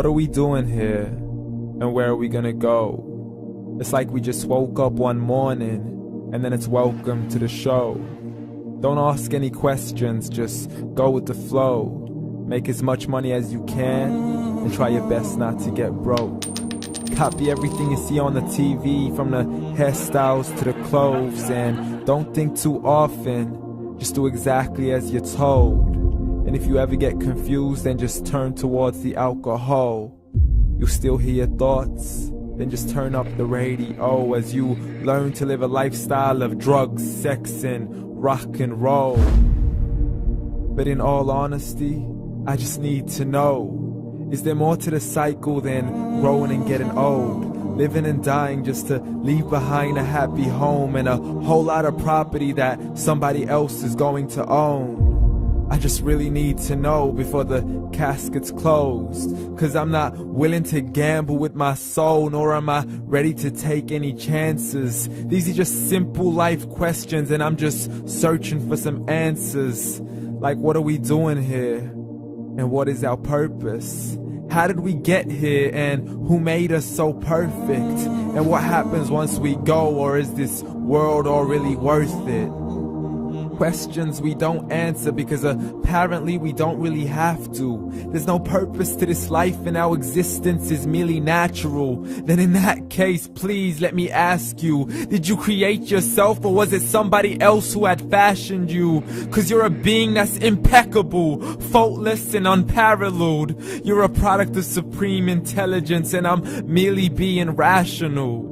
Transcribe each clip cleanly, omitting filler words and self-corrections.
What are we doing here? And where are we gonna go? It's like we just woke up one morning and then it's welcome to the show. Don't ask any questions, just go with the flow. Make as much money as you can and try your best not to get broke. Copy everything you see on the TV, from the hairstyles to the clothes, and don't think too often, just do exactly as you're told. And if you ever get confused, then just turn towards the alcohol. You'll still hear your thoughts, then just turn up the radio as you learn to live a lifestyle of drugs, sex, and rock and roll. But in all honesty, I just need to know, is there more to the cycle than growing and getting old? Living and dying just to leave behind a happy home and a whole lot of property that somebody else is going to own. I just really need to know before the casket's closed, 'cause I'm not willing to gamble with my soul, nor am I ready to take any chances. These are just simple life questions and I'm just searching for some answers. Like, what are we doing here? And what is our purpose? How did we get here, and who made us so perfect? And what happens once we go, or is this world all really worth it? Questions we don't answer because apparently we don't really have to. There's no purpose to this life and our existence is merely natural. Then in that case, please let me ask you, did you create yourself, or was it somebody else who had fashioned you? 'Cause you're a being that's impeccable, faultless and unparalleled. You're a product of supreme intelligence and I'm merely being rational.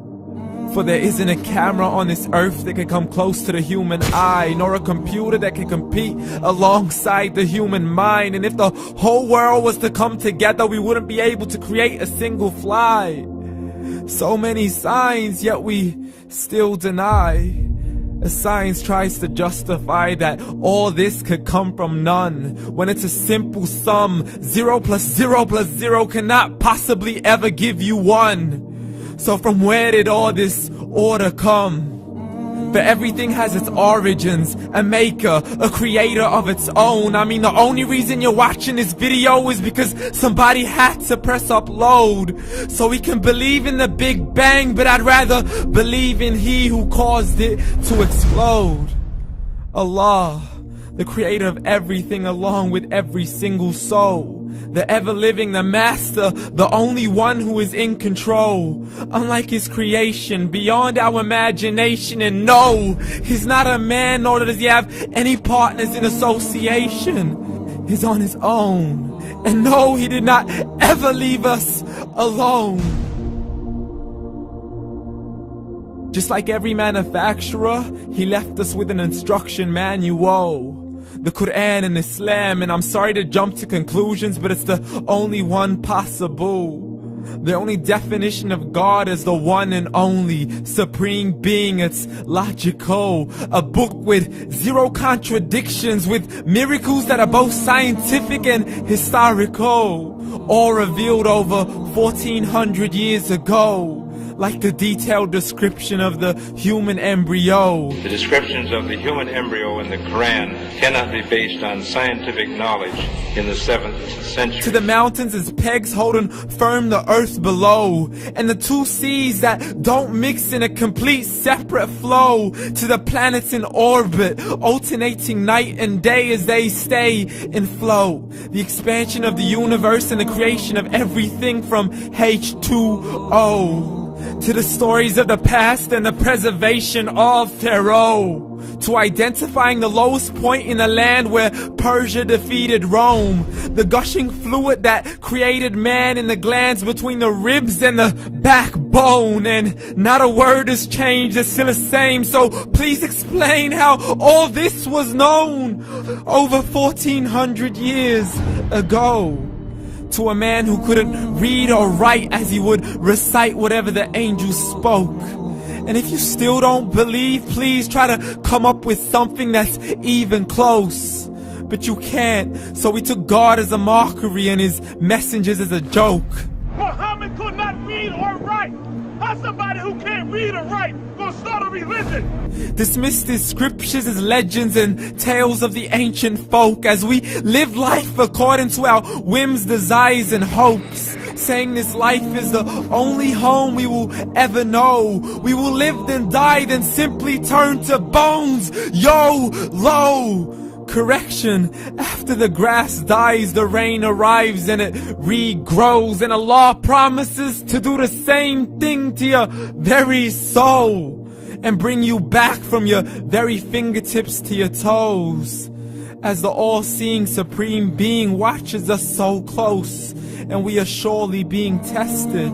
For there isn't a camera on this earth that can come close to the human eye, nor a computer that can compete alongside the human mind. And if the whole world was to come together, we wouldn't be able to create a single fly. So many signs, yet we still deny. As science tries to justify that all this could come from none, when it's a simple sum. 0 plus 0 plus 0 cannot possibly ever give you 1. So from where did all this order come? For everything has its origins, a maker, a creator of its own. I mean, the only reason you're watching this video is because somebody had to press upload. So we can believe in the Big Bang, but I'd rather believe in He who caused it to explode. Allah, the creator of everything along with every single soul. The ever-living, the master, the only one who is in control. Unlike his creation, beyond our imagination. And no, he's not a man, nor does he have any partners in association. He's on his own. And no, he did not ever leave us alone. Just like every manufacturer, he left us with an instruction manual. The Quran and Islam, and I'm sorry to jump to conclusions, but it's the only one possible. The only definition of God is the one and only supreme being. It's logical, a book with 0 contradictions, with miracles that are both scientific and historical, all revealed over 1400 years ago. Like the detailed description of the human embryo. The descriptions of the human embryo in the Quran cannot be based on scientific knowledge in the 7th century. To the mountains as pegs holding firm the earth below, and the 2 seas that don't mix in a complete separate flow. To the planets in orbit, alternating night and day as they stay in flow. The expansion of the universe and the creation of everything from H2O. To the stories of the past and the preservation of Pharaoh. To identifying the lowest point in the land where Persia defeated Rome. The gushing fluid that created man in the glands between the ribs and the backbone. And not a word has changed, it's still the same. So please explain how all this was known over 1400 years ago. To a man who couldn't read or write as he would recite whatever the angels spoke. And if you still don't believe, please try to come up with something that's even close. But you can't, so we took God as a mockery and his messengers as a joke. Muhammad could not read or write. How somebody who can't read or write gonna start a religion? Dismissed his scriptures as legends and tales of the ancient folk as we live life according to our whims, desires, and hopes. saying this life is the only home we will ever know. We will live then die, then simply turn to bones. YOLO! Correction, after the grass dies, the rain arrives and it regrows, and Allah promises to do the same thing to your very soul and bring you back from your very fingertips to your toes, as the all-seeing supreme being watches us so close, and we are surely being tested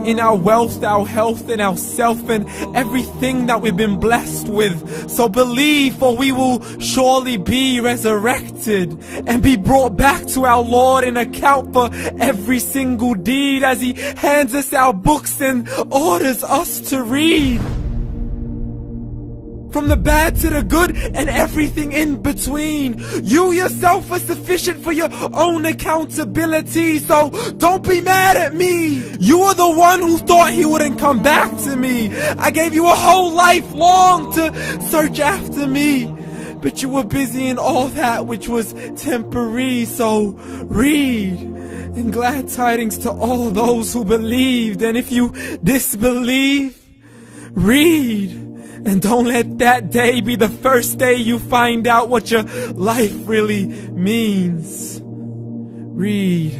in our wealth, our health, and our self, and everything that we've been blessed with. So believe, for we will surely be resurrected and be brought back to our Lord and account for every single deed, as He hands us our books and orders us to read. From the bad to the good and everything in between. You yourself are sufficient for your own accountability, so don't be mad at me. You are the one who thought He wouldn't come back to me. I gave you a whole life long to search after me, but you were busy in all that which was temporary. So read, and glad tidings to all those who believed. And if you disbelieve, read. And don't let that day be the first day you find out what your life really means. Read.